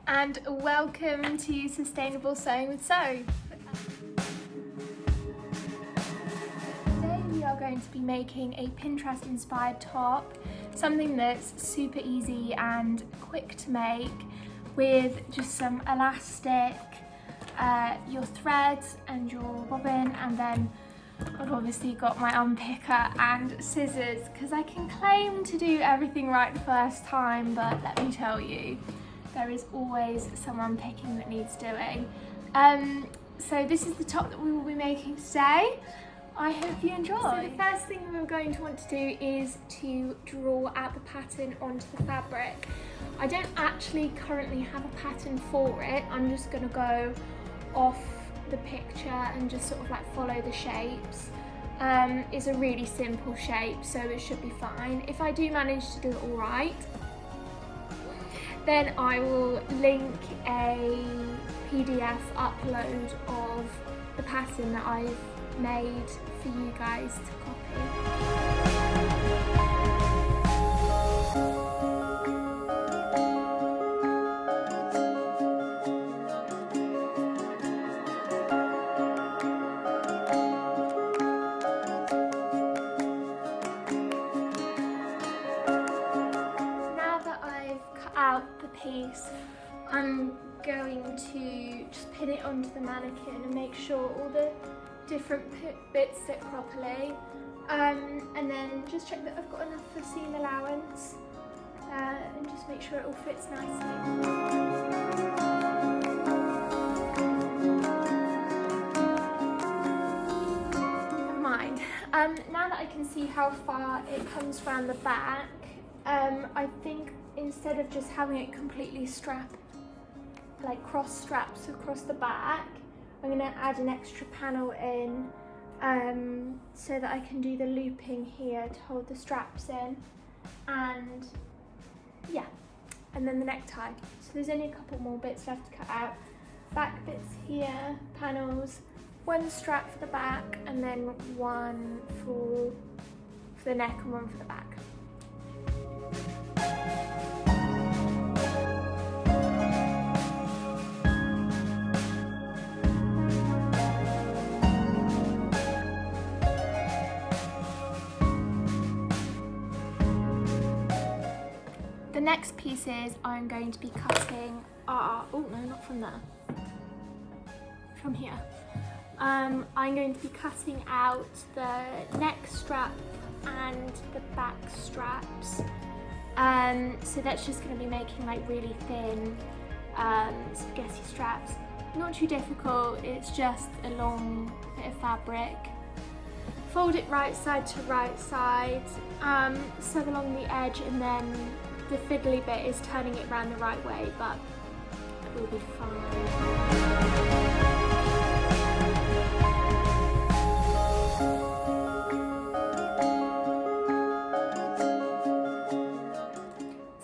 and welcome to Sustainable Sewing with Sew. Today we are going to be making a Pinterest inspired top, something that's super easy and quick to make with just some elastic, your threads and your bobbin, and then I've obviously got my unpicker and scissors because I can claim to do everything right the first time, but let me tell you, there is always some unpicking that needs doing. So this is the top that we will be making today. I hope you enjoy. So the first thing we're going to want to do is to draw out the pattern onto the fabric. I don't actually currently have a pattern for it. I'm just going to go off the picture and just sort of like follow the shapes. It's a really simple shape, so it should be fine. If I do manage to do it all right, then I will link a PDF upload of the pattern that I've made for you guys to copy. Piece, I'm going to just pin it onto the mannequin and make sure all the different bits sit properly, and then just check that I've got enough for seam allowance, and just make sure it all fits nicely. Never mind. Now that I can see how far it comes around the back, I think instead of just having it completely cross straps across the back, I'm going to add an extra panel in, so that I can do the looping here to hold the straps in, and yeah, and then the necktie. So there's only a couple more bits left to cut out. Back bits here, panels, one strap for the back, and then one for the neck and one for the back. The next pieces I'm going to be cutting are, oh no, not from there, from here. I'm going to be cutting out the neck strap and the back straps. So that's just going to be making like really thin spaghetti straps. Not too difficult, it's just a long bit of fabric. Fold it right side to right side, sew along the edge, and then the fiddly bit is turning it around the right way, but it will be fine.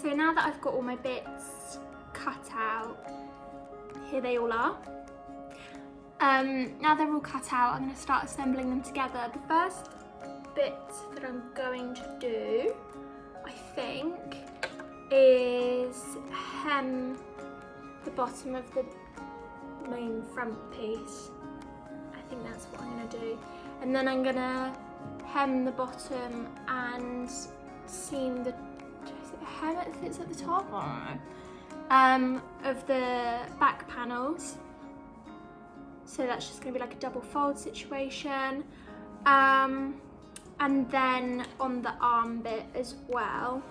So now that I've got all my bits cut out, here they all are. Now they're all cut out, I'm going to start assembling them together. The first bit that I'm going to do, I think, is hem the bottom of the main front piece. I think that's what I'm going to do. And then I'm going to hem the bottom and seam the, is it a hem that fits at the top? I don't know. Of the back panels. So that's just going to be like a double fold situation. And then on the arm bit as well,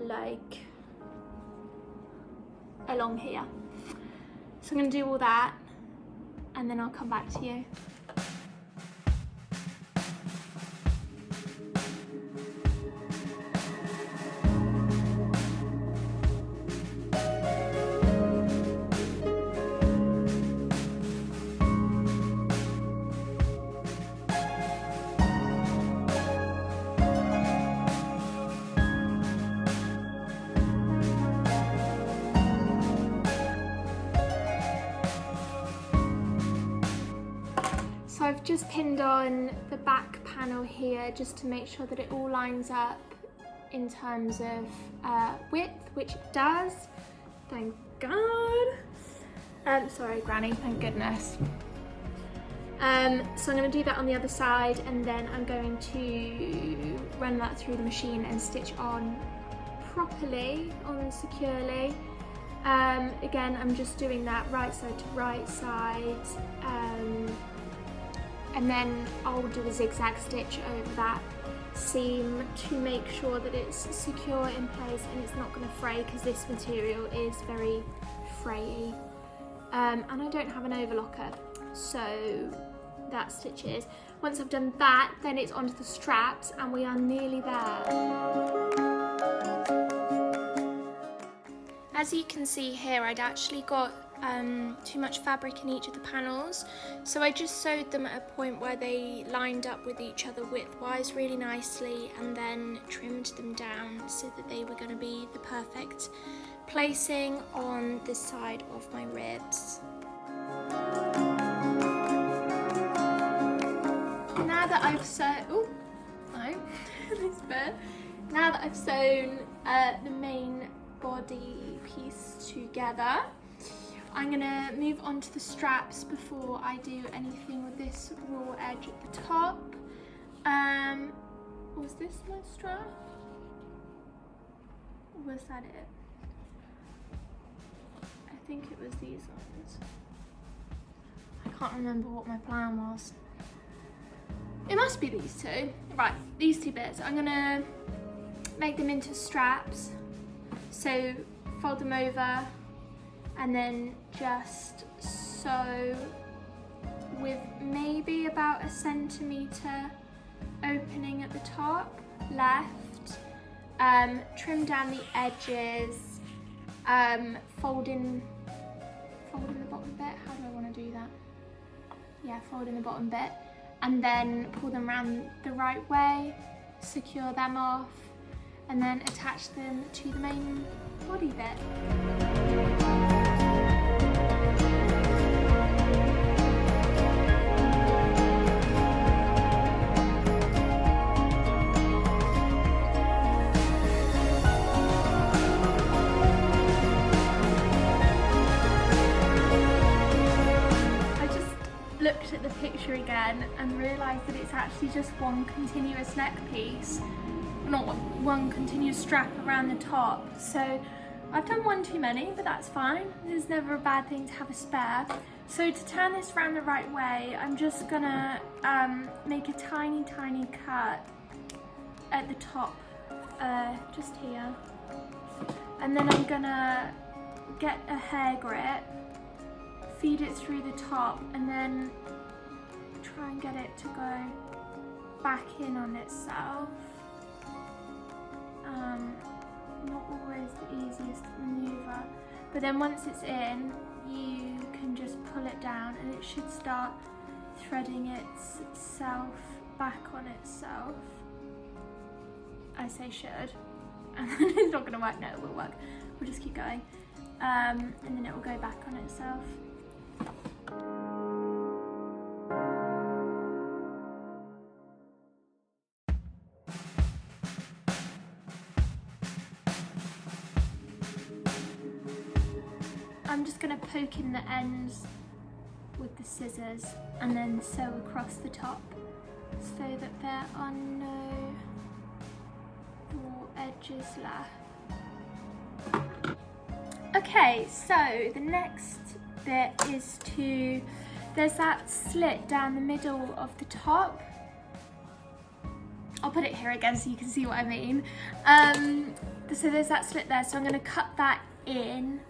like along here. So I'm going to do all that and then I'll come back to you. So I've just pinned on the back panel here just to make sure that it all lines up in terms of width, which it does. Thank God. Sorry, Granny, thank goodness. So I'm going to do that on the other side, and then I'm going to run that through the machine and stitch on properly, on securely. Again, I'm just doing that right side to right side, and then I'll do a zigzag stitch over that seam to make sure that it's secure in place and it's not going to fray, because this material is very frayy. And I don't have an overlocker, so that stitches. Once I've done that, then it's onto the straps and we are nearly there. As you can see here, I'd actually got too much fabric in each of the panels, so I just sewed them at a point where they lined up with each other width-wise really nicely, and then trimmed them down so that they were going to be the perfect placing on the side of my ribs. Now that I've sewn, this bit. Now that I've sewn the main body piece together, I'm gonna move on to the straps before I do anything with this raw edge at the top. Was this my strap? Or was that it? I think it was these ones. I can't remember what my plan was. It must be these two. Right, these two bits. I'm gonna make them into straps. So fold them over and then just sew with maybe about a centimetre opening at the top, left. Trim down the edges, fold in the bottom bit. How do I want to do that? Yeah, fold in the bottom bit, and then pull them around the right way, secure them off, and then attach them to the main body bit. Looked at the picture again and realised that it's actually just one continuous neck piece, not one continuous strap around the top. So I've done one too many, but that's fine. There's never a bad thing to have a spare. So to turn this around the right way, I'm just gonna make a tiny cut at the top, just here. And then I'm gonna get a hair grip, feed it through the top, and then try and get it to go back in on itself. Not always the easiest maneuver, but then once it's in, you can just pull it down and it should start threading itself back on itself. I say should, and then it's not gonna work. No, it will work. We'll just keep going, and then it will go back on itself. I'm just going to poke in the ends with the scissors and then sew across the top so that there are no raw edges left. Okay, so the next bit is there's that slit down the middle of the top. I'll put it here again so you can see what I mean. So there's that slit there, so I'm going to cut that in,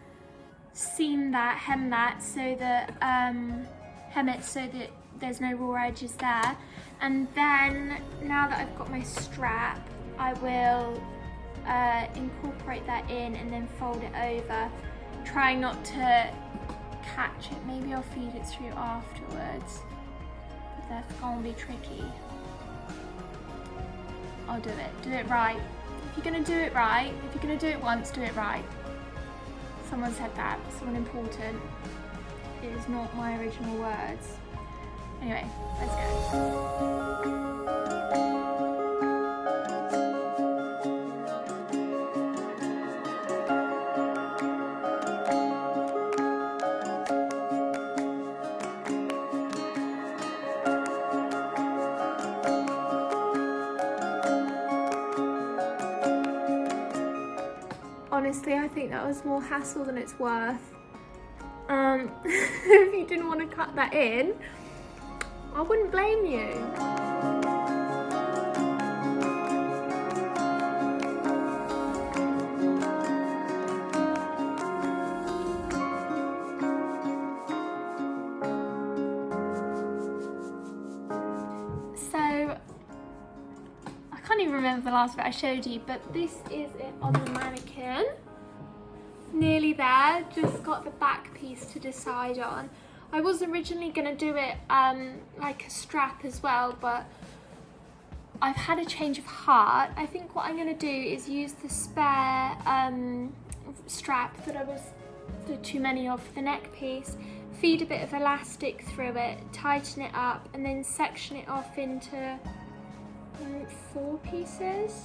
seam that, hem that, so that hem it so that there's no raw edges there. And then now that I've got my strap, I will incorporate that in and then fold it over, trying not to catch it. Maybe I'll feed it through afterwards, but that's gonna be tricky. I'll do it right. If you're gonna do it right, if you're gonna do it once, do it right. Someone said that, someone important. It is not my original words. Anyway, let's go. honestly, I think that was more hassle than it's worth. If you didn't want to cut that in, I wouldn't blame you. So, I can't even remember the last bit I showed you, but this is it on the mannequin. Nearly there, just got the back piece to decide on. I was originally going to do it like a strap as well, but I've had a change of heart. I think what I'm going to do is use the spare strap that I was too many of for the neck piece, feed a bit of elastic through it, tighten it up, and then section it off into 4 pieces.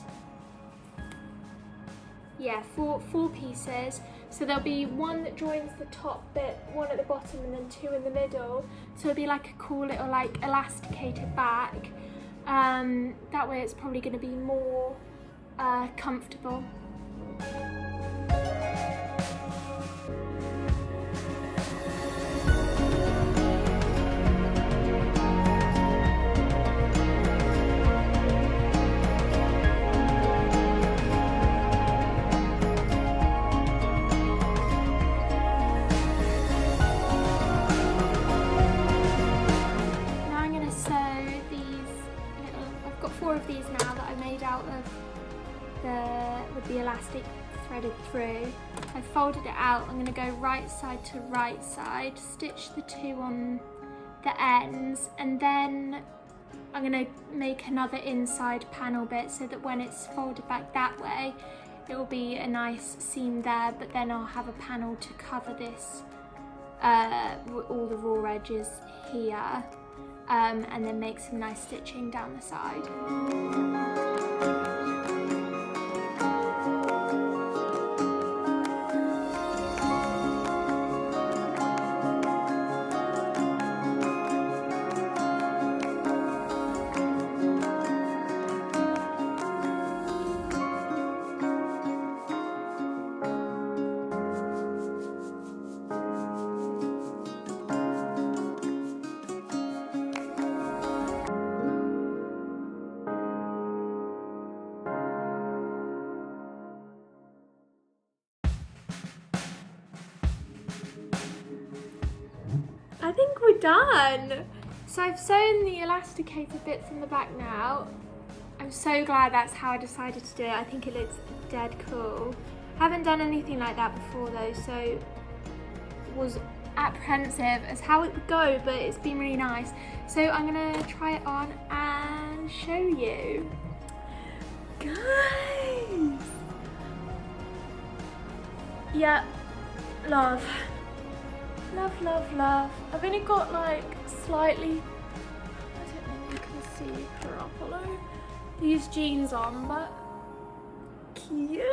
Yeah, four pieces. So there'll be one that joins the top bit, one at the bottom, and then 2 in the middle. So it'll be like a cool little like elasticated back. That way it's probably going to be more comfortable. Of these now that I made out of with the elastic threaded through. I folded it out. I'm going to go right side to right side, stitch the 2 on the ends, and then I'm going to make another inside panel bit so that when it's folded back that way it will be a nice seam there, but then I'll have a panel to cover this, all the raw edges here. And then make some nice stitching down the side. I think we're done. So I've sewn the elasticated bits in the back now. I'm so glad that's how I decided to do it. I think it looks dead cool. Haven't done anything like that before though, so was apprehensive as how it would go, but it's been really nice. So I'm gonna try it on and show you. Guys! Yeah, love. Love, love, love. I've only got like slightly, I don't know if you can see properly, these jeans on, but cute.